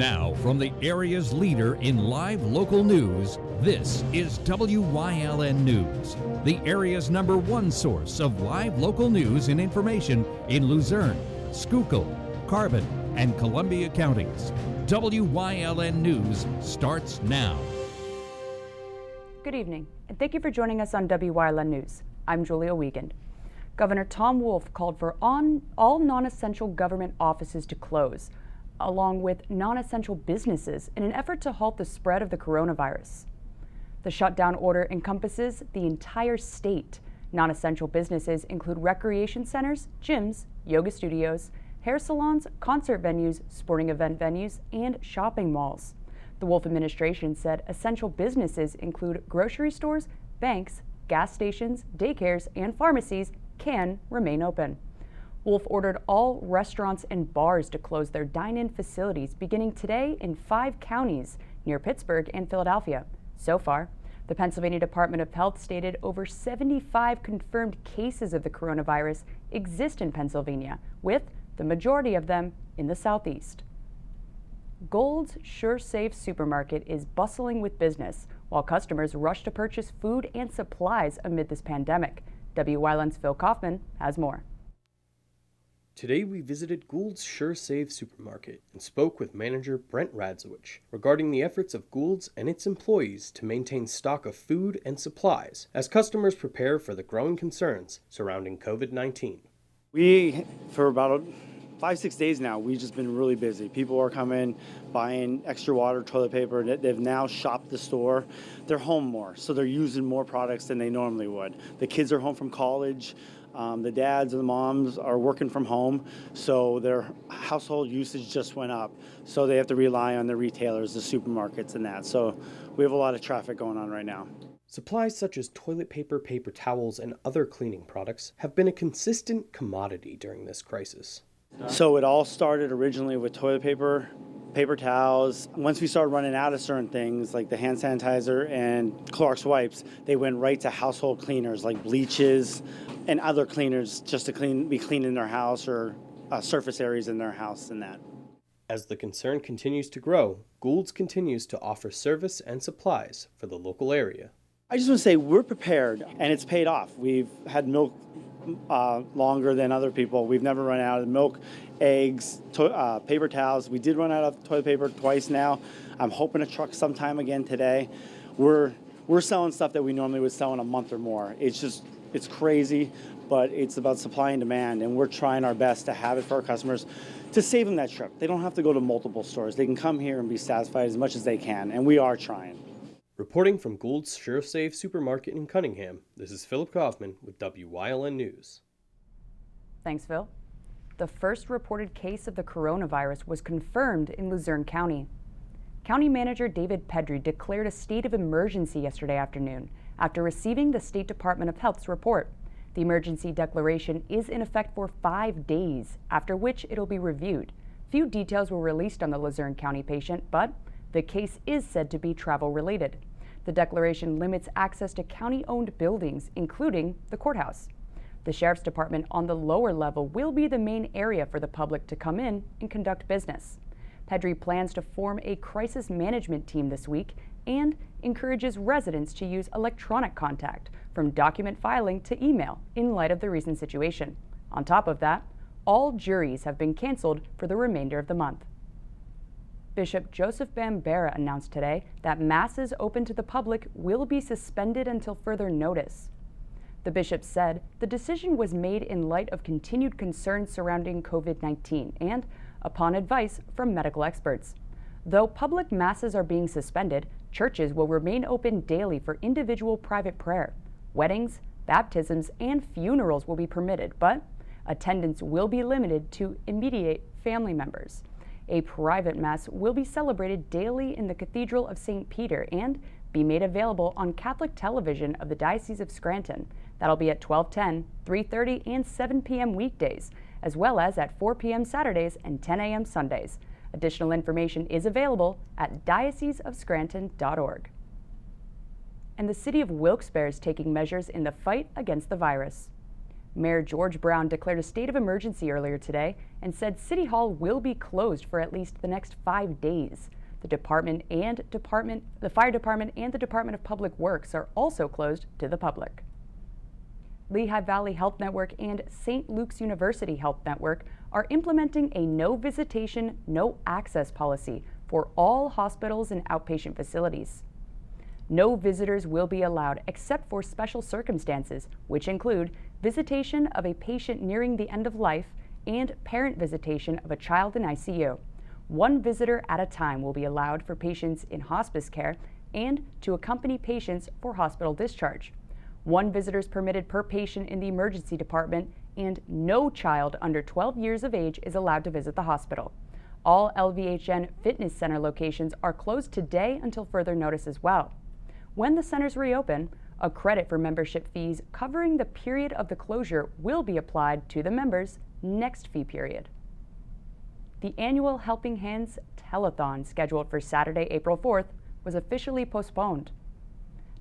Now, from the area's leader in live local news, this is WYLN News, the area's #1 source of live local news and information in Luzerne, Schuylkill, Carbon, and Columbia counties. WYLN News starts now. Good evening, and thank you for joining us on WYLN News. I'm Julia Wiegand. Governor Tom Wolf called for all non-essential government offices to close, along with non-essential businesses in an effort to halt the spread of the coronavirus. The shutdown order encompasses the entire state. Non-essential businesses include recreation centers, gyms, yoga studios, hair salons, concert venues, sporting event venues, and shopping malls. The Wolf administration said essential businesses include grocery stores, banks, gas stations, daycares, and pharmacies can remain open. Wolf ordered all restaurants and bars to close their dine-in facilities beginning today in 5 counties near Pittsburgh and Philadelphia. So far, the Pennsylvania Department of Health stated over 75 confirmed cases of the coronavirus exist in Pennsylvania, with the majority of them in the southeast. Gold's SureSafe supermarket is bustling with business while customers rush to purchase food and supplies amid this pandemic. WYLN's Phil Kaufman has more. Today we visited Gould's SureSave supermarket and spoke with manager Brent Radzowicz regarding the efforts of Gould's and its employees to maintain stock of food and supplies as customers prepare for the growing concerns surrounding COVID-19. For about 5-6 days now, we've just been really busy. People are coming, buying extra water, toilet paper. They've now shopped the store. They're home more, so they're using more products than they normally would. The kids are home from college. The dads and the moms are working from home, so their household usage just went up. So they have to rely on the retailers, the supermarkets and that. So we have a lot of traffic going on right now. Supplies such as toilet paper, paper towels, and other cleaning products have been a consistent commodity during this crisis. So it all started originally with toilet paper, paper towels. Once we started running out of certain things like the hand sanitizer and Clorox wipes, they went right to household cleaners like bleaches and other cleaners just to be cleaning their house or surface areas in their house and that. As the concern continues to grow, Gould's continues to offer service and supplies for the local area. I just want to say we're prepared and it's paid off. We've had milk longer than other people. We've never run out of milk, eggs, paper towels. We did run out of toilet paper twice now. I'm hoping to truck sometime again today. We're selling stuff that we normally would sell in a month or more. It's crazy, but it's about supply and demand, and we're trying our best to have it for our customers to save them that trip. They don't have to go to multiple stores. They can come here and be satisfied as much as they can, and we are trying. Reporting from Gould's SureSave supermarket in Cunningham, this is Philip Kaufman with WYLN News. Thanks, Phil. The first reported case of the coronavirus was confirmed in Luzerne County. County Manager David Pedri declared a state of emergency yesterday afternoon after receiving the State Department of Health's report. The emergency declaration is in effect for 5 days, after which it'll be reviewed. Few details were released on the Luzerne County patient, but the case is said to be travel-related. The declaration limits access to county-owned buildings, including the courthouse. The Sheriff's Department on the lower level will be the main area for the public to come in and conduct business. Pedri plans to form a crisis management team this week and encourages residents to use electronic contact, from document filing to email, in light of the recent situation. On top of that, all juries have been canceled for the remainder of the month. Bishop Joseph Bambera announced today that masses open to the public will be suspended until further notice. The bishop said the decision was made in light of continued concerns surrounding COVID-19 and upon advice from medical experts. Though public masses are being suspended, churches will remain open daily for individual private prayer. Weddings, baptisms, and funerals will be permitted, but attendance will be limited to immediate family members. A private mass will be celebrated daily in the Cathedral of St. Peter and be made available on Catholic television of the Diocese of Scranton. That'll be at 12:10, 3:30, and 7 p.m. weekdays, as well as at 4 p.m. Saturdays and 10 a.m. Sundays. Additional information is available at dioceseofscranton.org. And the city of Wilkes-Barre is taking measures in the fight against the virus. Mayor George Brown declared a state of emergency earlier today and said City Hall will be closed for at least the next 5 days. The fire department and the Department of Public Works are also closed to the public. Lehigh Valley Health Network and St. Luke's University Health Network are implementing a no visitation, no access policy for all hospitals and outpatient facilities. No visitors will be allowed except for special circumstances, which include visitation of a patient nearing the end of life and parent visitation of a child in ICU. One visitor at a time will be allowed for patients in hospice care and to accompany patients for hospital discharge. One visitor is permitted per patient in the emergency department, and no child under 12 years of age is allowed to visit the hospital. All LVHN Fitness Center locations are closed today until further notice as well. When the centers reopen, a credit for membership fees covering the period of the closure will be applied to the members next fee period. The annual Helping Hands Telethon, scheduled for Saturday, April 4th, was officially postponed.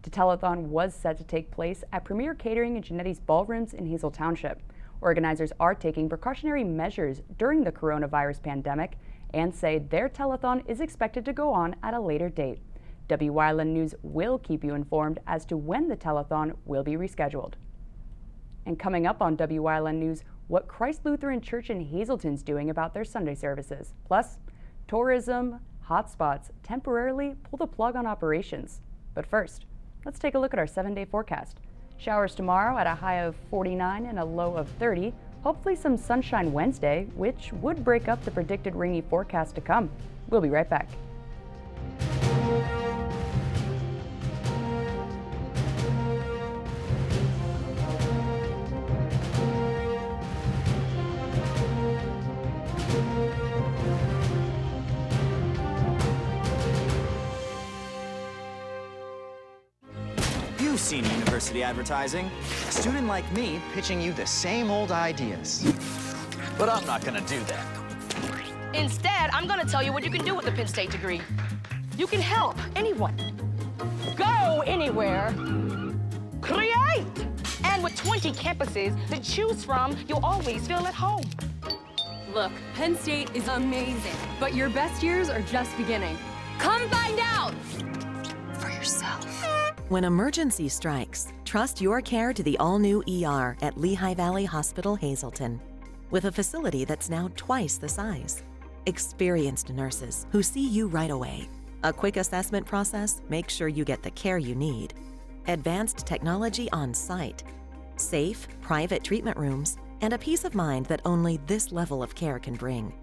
The telethon was set to take place at Premier Catering and Genetti's Ballrooms in Hazel Township. Organizers are taking precautionary measures during the coronavirus pandemic and say their telethon is expected to go on at a later date. Wyln News will keep you informed as to when the telethon will be rescheduled. And coming up on Wyln News, what Christ Lutheran Church in Hazelton's doing about their Sunday services. Plus, tourism hotspots temporarily pull the plug on operations. But first, let's take a look at our 7-day forecast. Showers tomorrow at a high of 49 and a low of 30. Hopefully some sunshine Wednesday, which would break up the predicted rainy forecast to come. We'll be right back. You've seen university advertising. A student like me pitching you the same old ideas. But I'm not gonna do that. Instead, I'm gonna tell you what you can do with a Penn State degree. You can help anyone. Go anywhere. Create! And with 20 campuses to choose from, you'll always feel at home. Look, Penn State is amazing, but your best years are just beginning. Come find out for yourself. When emergency strikes, trust your care to the all-new ER at Lehigh Valley Hospital, Hazelton. With a facility that's now twice the size. Experienced nurses who see you right away. A quick assessment process makes sure you get the care you need. Advanced technology on site. Safe, private treatment rooms, and a peace of mind that only this level of care can bring.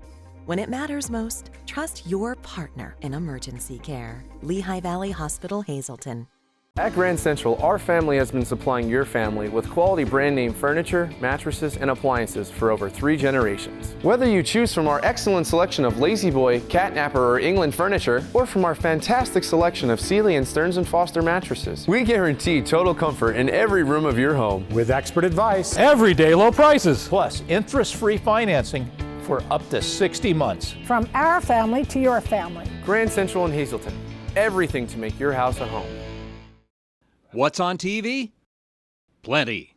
When it matters most, trust your partner in emergency care. Lehigh Valley Hospital, Hazelton. At Grand Central, our family has been supplying your family with quality brand name furniture, mattresses, and appliances for over 3 generations. Whether you choose from our excellent selection of Lazy Boy, Catnapper, or England furniture, or from our fantastic selection of Sealy and Stearns & Foster mattresses, we guarantee total comfort in every room of your home. With expert advice, everyday low prices, plus interest-free financing for up to 60 months. From our family to your family. Grand Central in Hazelton. Everything to make your house a home. What's on TV? Plenty.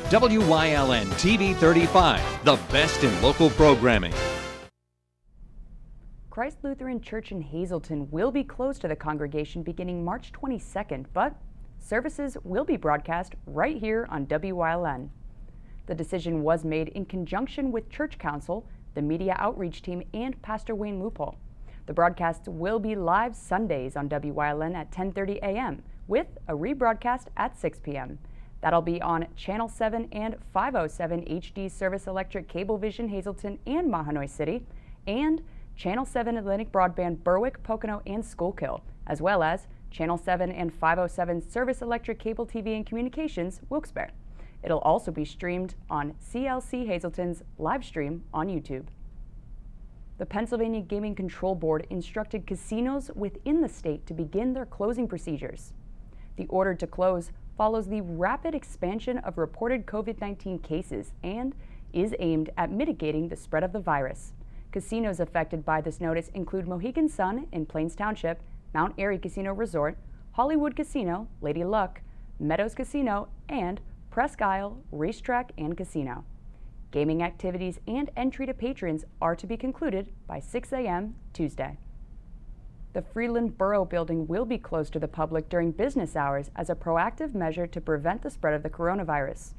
WYLN TV 35, the best in local programming. Christ Lutheran Church in Hazelton will be closed to the congregation beginning March 22nd, but services will be broadcast right here on WYLN. The decision was made in conjunction with Church Council, the media outreach team, and Pastor Wayne Loophole. The broadcasts will be live Sundays on WYLN at 10:30 a.m. with a rebroadcast at 6 p.m. That'll be on Channel 7 and 507 HD Service Electric Cablevision Hazelton and Mahanoy City, and Channel 7 Atlantic Broadband Berwick, Pocono, and Schuylkill, as well as Channel 7 and 507 Service Electric Cable TV and Communications, Wilkes-Barre. It'll also be streamed on CLC Hazelton's live stream on YouTube. The Pennsylvania Gaming Control Board instructed casinos within the state to begin their closing procedures. The order to close follows the rapid expansion of reported COVID-19 cases and is aimed at mitigating the spread of the virus. Casinos affected by this notice include Mohegan Sun in Plains Township, Mount Airy Casino Resort, Hollywood Casino, Lady Luck, Meadows Casino, and Presque Isle Racetrack and Casino. Gaming activities and entry to patrons are to be concluded by 6 a.m. Tuesday. The Freeland Borough building will be closed to the public during business hours as a proactive measure to prevent the spread of the coronavirus.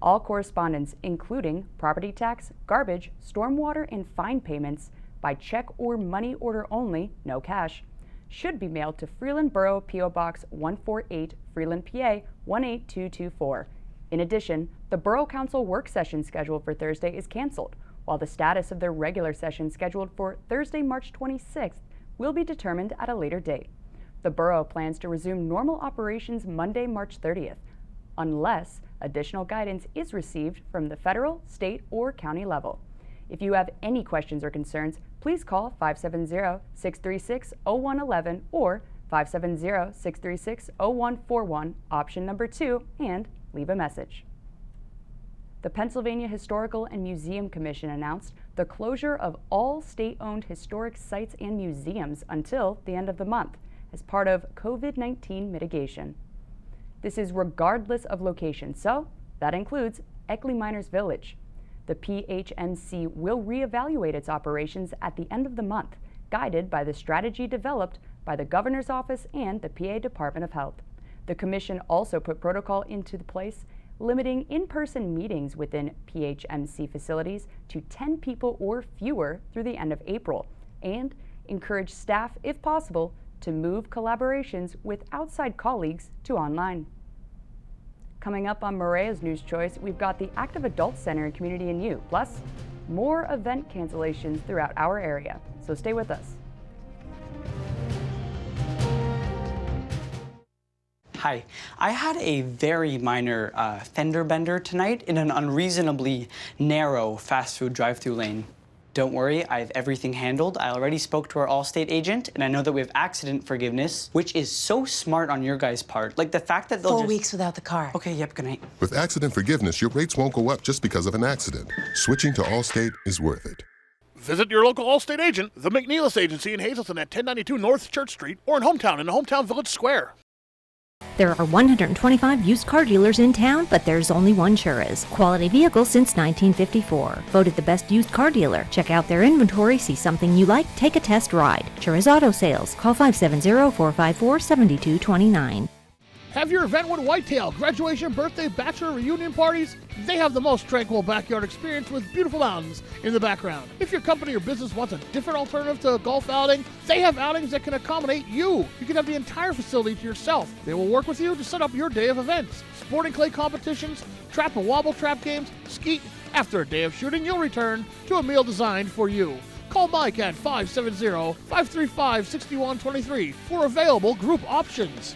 All correspondence, including property tax, garbage, stormwater, and fine payments by check or money order only, no cash, should be mailed to Freeland Borough P.O. Box 148, Freeland, PA 18224. In addition, the Borough Council work session scheduled for Thursday is canceled, while the status of their regular session scheduled for Thursday, March 26th will be determined at a later date. The borough plans to resume normal operations Monday, March 30th, unless additional guidance is received from the federal, state, or county level. If you have any questions or concerns, please call 570-636-0111 or 570-636-0141, option number 2, and leave a message. The Pennsylvania Historical and Museum Commission announced the closure of all state-owned historic sites and museums until the end of the month as part of COVID-19 mitigation. This is regardless of location, so that includes Eckley Miners Village. The PHNC will reevaluate its operations at the end of the month, guided by the strategy developed by the Governor's Office and the PA Department of Health. The Commission also put protocol into place limiting in-person meetings within PHMC facilities to 10 people or fewer through the end of April, and encourage staff, if possible, to move collaborations with outside colleagues to online. Coming up on Maria's News Choice, we've got the Active Adult Center and Community and You, plus more event cancellations throughout our area. So stay with us. Hi, I had a very minor fender bender tonight in an unreasonably narrow fast food drive-thru lane. Don't worry, I have everything handled. I already spoke to our Allstate agent, and I know that we have accident forgiveness, which is so smart on your guys' part. Like the fact that they'll 4 weeks without the car. Okay, yep, good night. With accident forgiveness, your rates won't go up just because of an accident. Switching to Allstate is worth it. Visit your local Allstate agent, the McNeilis Agency in Hazleton at 1092 North Church Street, or in Hometown the Hometown Village Square. There are 125 used car dealers in town, but there's only one Churras. Quality vehicles since 1954. Voted the best used car dealer. Check out their inventory, see something you like, take a test ride. Churras Auto Sales. Call 570-454-7229. Have your event with Whitetail, graduation, birthday, bachelor, reunion parties? They have the most tranquil backyard experience with beautiful mountains in the background. If your company or business wants a different alternative to a golf outing, they have outings that can accommodate you. You can have the entire facility to yourself. They will work with you to set up your day of events. Sporting clay competitions, trap and wobble trap games, skeet. After a day of shooting, you'll return to a meal designed for you. Call Mike at 570-535-6123 for available group options.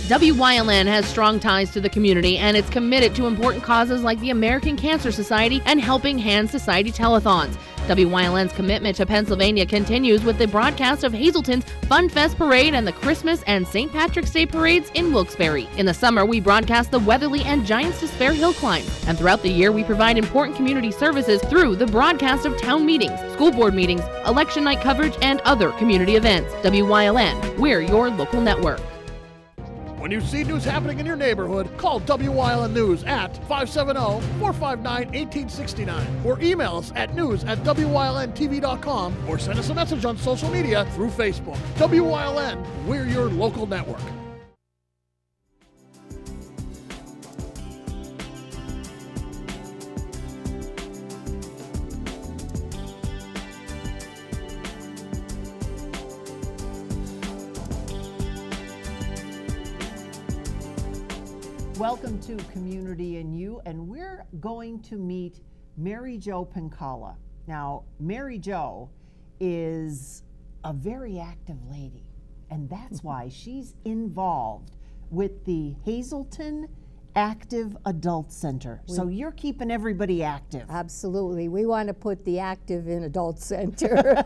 Wyln has strong ties to the community, and it's committed to important causes like the American Cancer Society and Helping Hands Society telethons. Wyln's commitment to Pennsylvania continues with the broadcast of Hazleton's Fun Fest Parade and the Christmas and St. Patrick's Day parades in Wilkes-Barre. In the summer, we broadcast the Weatherly and Giants Despair Hill Climb. And throughout the year, we provide important community services through the broadcast of town meetings, school board meetings, election night coverage, and other community events. Wyln, we're your local network. When you see news happening in your neighborhood, call WYLN News at 570-459-1869 or email us at news@WYLNTV.com or send us a message on social media through Facebook. WYLN, we're your local network. Welcome to Community and You, and we're going to meet Mary Jo Pincala. Now, Mary Jo is a very active lady, and that's why she's involved with the Hazleton Active Adult Center. So you're keeping everybody active. Absolutely. We want to put the active in Adult Center.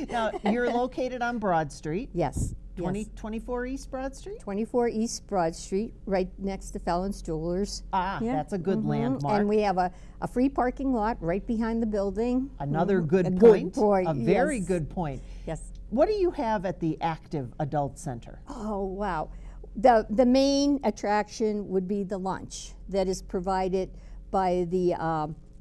Now, you're located on Broad Street. Yes. 24 East Broad Street? 24 East Broad Street, right next to Fallon's Jewelers. Ah, that's a good landmark. And we have a free parking lot right behind the building. Another good a point. Good point. A very yes. good point. Yes. What do you have at the Active Adult Center? Oh, wow. The main attraction would be the lunch that is provided by the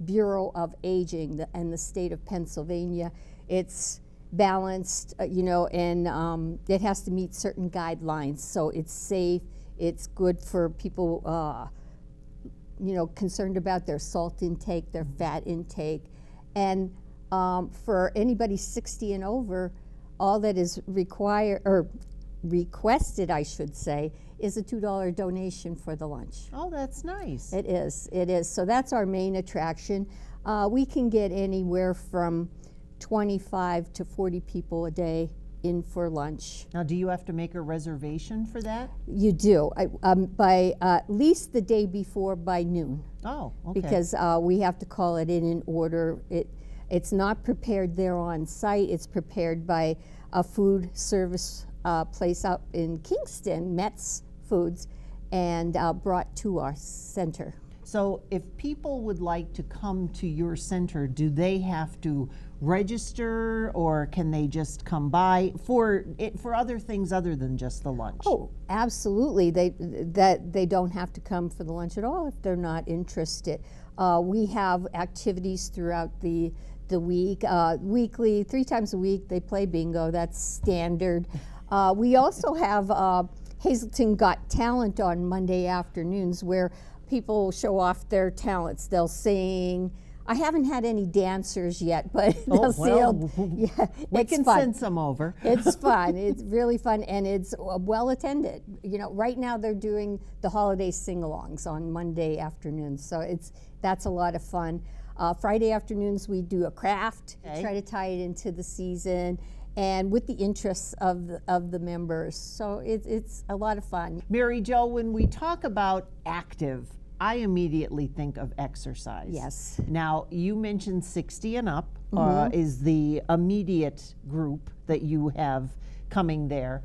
Bureau of Aging and the state of Pennsylvania. It's balanced, and it has to meet certain guidelines. So it's safe, it's good for people, concerned about their salt intake, their fat intake. And for anybody 60 and over, all that is requested, I should say, is a $2 donation for the lunch. Oh, that's nice. It is. So that's our main attraction. We can get anywhere from 25 to 40 people a day in for lunch. Now, do you have to make a reservation for that? You do, by at least the day before by noon. Oh, okay. Because we have to call it in order. It's not prepared there on site. It's prepared by a food service place up in Kingston, Metz Foods, and brought to our center. So if people would like to come to your center, do they have to register, or can they just come by for other things other than just the lunch? Oh, absolutely. They don't have to come for the lunch at all if they're not interested. We have activities throughout the week, weekly, 3 times a week. They play bingo. That's standard. We also have Hazelton Got Talent on Monday afternoons, where people show off their talents. They'll sing. I haven't had any dancers yet, but we can send some over. It's fun. It's really fun, and it's well attended. Right now they're doing the holiday sing-alongs on Monday afternoons, so that's a lot of fun. Friday afternoons we do a craft, try to tie it into the season, and with the interests of the members. So it's a lot of fun. Mary Jo, when we talk about active, I immediately think of exercise. Yes. Now, you mentioned 60 and up is the immediate group that you have coming there.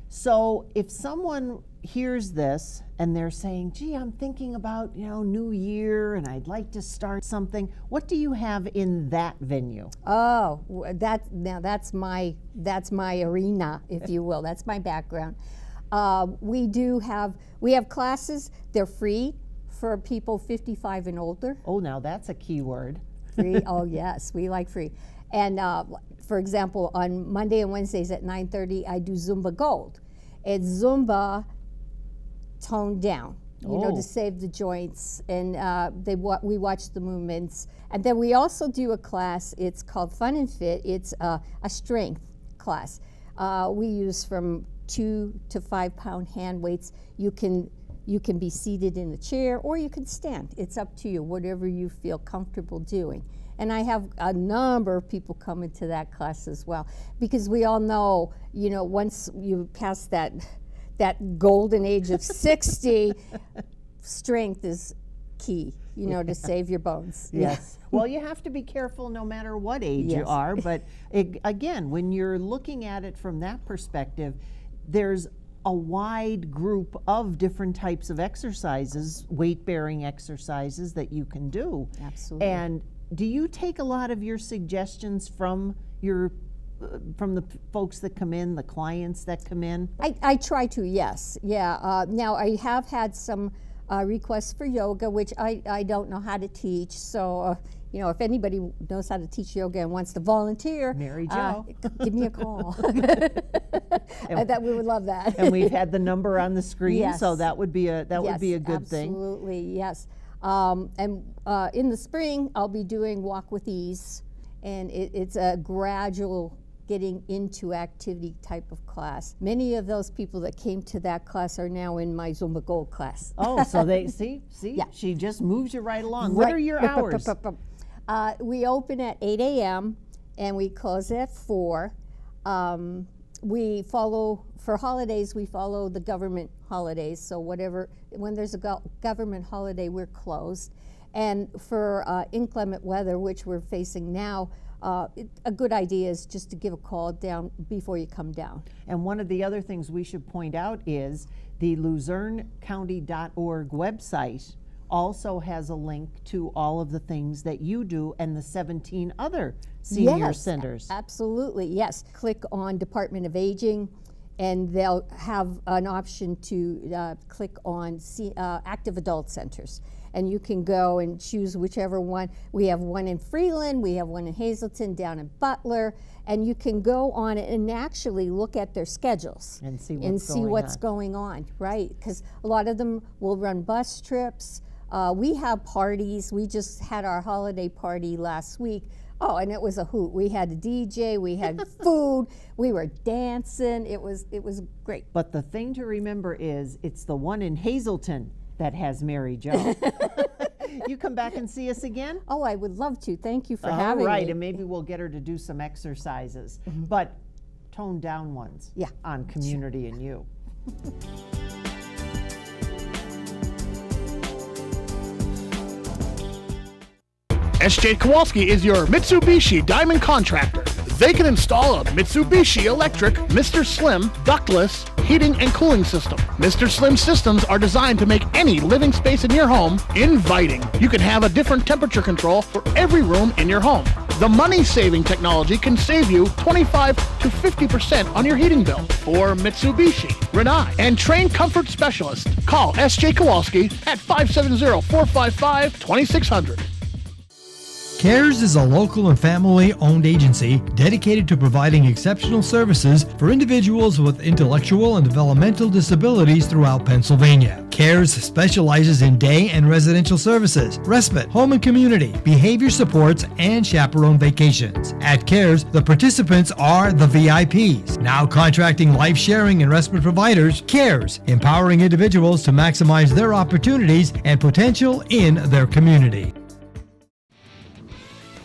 So if someone hears this and they're saying, gee, I'm thinking about, New Year and I'd like to start something, what do you have in that venue? Oh, that's my arena, if you will. That's my background. We have classes. They're free for people 55 and older. Oh, now that's a key word. Free. Oh, yes, we like free. And for example, on Monday and Wednesdays at 9:30, I do Zumba Gold. It's Zumba toned down, to save the joints, and we watch the movements. And then we also do a class. It's called Fun and Fit. It's a strength class. We use from 2 to 5 pound hand weights. You can be seated in a chair or you can stand. It's up to you, whatever you feel comfortable doing. And I have a number of people come into that class as well, because we all know, once you pass that golden age of 60, strength is key, to save your bones. Yes. Well, you have to be careful no matter what age you are, but again, when you're looking at it from that perspective, there's a wide group of different types of exercises, weight-bearing exercises that you can do. Absolutely. And do you take a lot of your suggestions from the folks that come in, the clients that come in? I try to, yes. Yeah. Now, I have had some requests for yoga, which I don't know how to teach. So, if anybody knows how to teach yoga and wants to volunteer, Mary Jo, give me a call. That we would love that. And we've had the number on the screen, yes. So that would be a good thing. Absolutely, yes. And in the spring, I'll be doing Walk with Ease, and it's a gradual getting into activity type of class. Many of those people that came to that class are now in my Zumba Gold class. Oh, so they see, yeah. She just moves you right along. What are your hours? We open at 8 a.m. and we close at 4. We follow, for holidays, we follow the government holidays. So when there's a government holiday, we're closed. And for inclement weather, which we're facing now, a good idea is just to give a call down before you come down. And one of the other things we should point out is the LuzerneCounty.org website also has a link to all of the things that you do and the 17 other senior centers. Absolutely, yes. Click on Department of Aging, and they'll have an option to click on active adult centers. And you can go and choose whichever one. We have one in Freeland, we have one in Hazleton, down in Butler, and you can go on it and actually look at their schedules and see what's going on, right? Because a lot of them will run bus trips. We have parties. We just had our holiday party last week. Oh, and it was a hoot. We had a DJ, we had food, we were dancing. It was great. But the thing to remember is it's the one in Hazleton that has Mary Jo. You come back and see us again? Oh, I would love to. Thank you for having me. All right, and maybe we'll get her to do some exercises, but toned down ones on community and you. S.J. Kowalski is your Mitsubishi Diamond Contractor. They can install a Mitsubishi electric Mr. Slim ductless heating and cooling system. Mr. Slim systems are designed to make any living space in your home inviting. You can have a different temperature control for every room in your home. The money-saving technology can save you 25 to 50% on your heating bill. For Mitsubishi, Renai, and trained comfort specialist, call S.J. Kowalski at 570-455-2600. CARES is a local and family-owned agency dedicated to providing exceptional services for individuals with intellectual and developmental disabilities throughout Pennsylvania. CARES specializes in day and residential services, respite, home and community, behavior supports, and chaperone vacations. At CARES, the participants are the VIPs. Now contracting life-sharing and respite providers, CARES, empowering individuals to maximize their opportunities and potential in their community.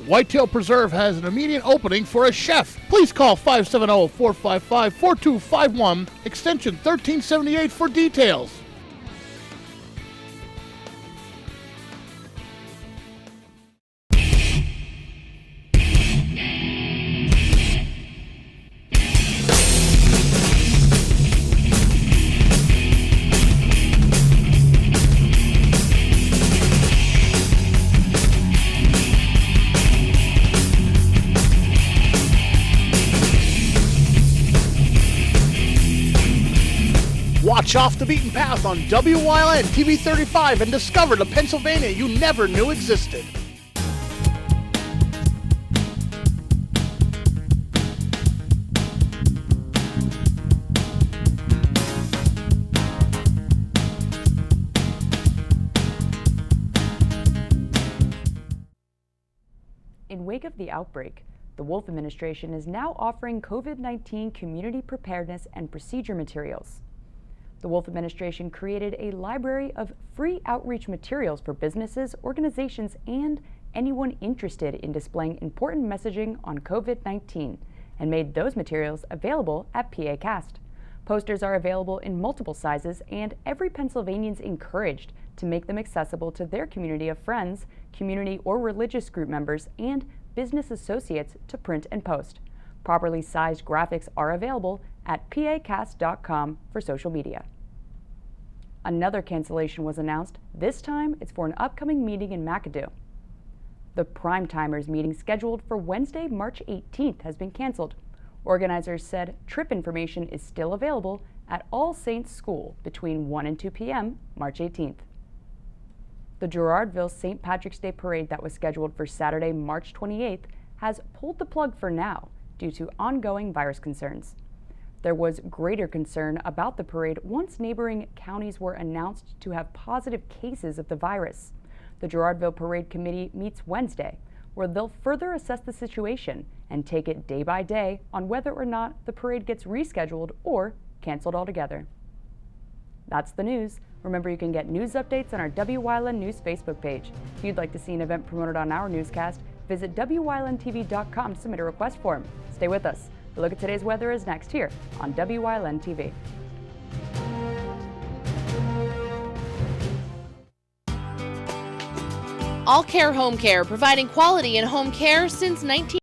Whitetail Preserve has an immediate opening for a chef. Please call 570-455-4251, extension 1378 for details. Watch Off the Beaten Path on Wyln TV 35 and discover the Pennsylvania you never knew existed. In wake of the outbreak, the Wolf administration is now offering COVID-19 community preparedness and procedure materials. The Wolf administration created a library of free outreach materials for businesses, organizations, and anyone interested in displaying important messaging on COVID-19 and made those materials available at PAcast. Posters are available in multiple sizes, and every Pennsylvanian's encouraged to make them accessible to their community of friends, community or religious group members, and business associates to print and post. Properly sized graphics are available at pacast.com for social media. Another cancellation was announced. This time, it's for an upcoming meeting in McAdoo. The Prime Timers meeting scheduled for Wednesday, March 18th has been canceled. Organizers said trip information is still available at All Saints School between 1 and 2 p.m. March 18th. The Girardville St. Patrick's Day Parade that was scheduled for Saturday, March 28th has pulled the plug for now due to ongoing virus concerns. There was greater concern about the parade once neighboring counties were announced to have positive cases of the virus. The Girardville Parade Committee meets Wednesday, where they'll further assess the situation and take it day by day on whether or not the parade gets rescheduled or canceled altogether. That's the news. Remember, you can get news updates on our Wyln News Facebook page. If you'd like to see an event promoted on our newscast, visit WYLNTV.com to submit a request form. Stay with us. A look at today's weather is next here on Wyln TV. All Care Home Care, providing quality in home care since 19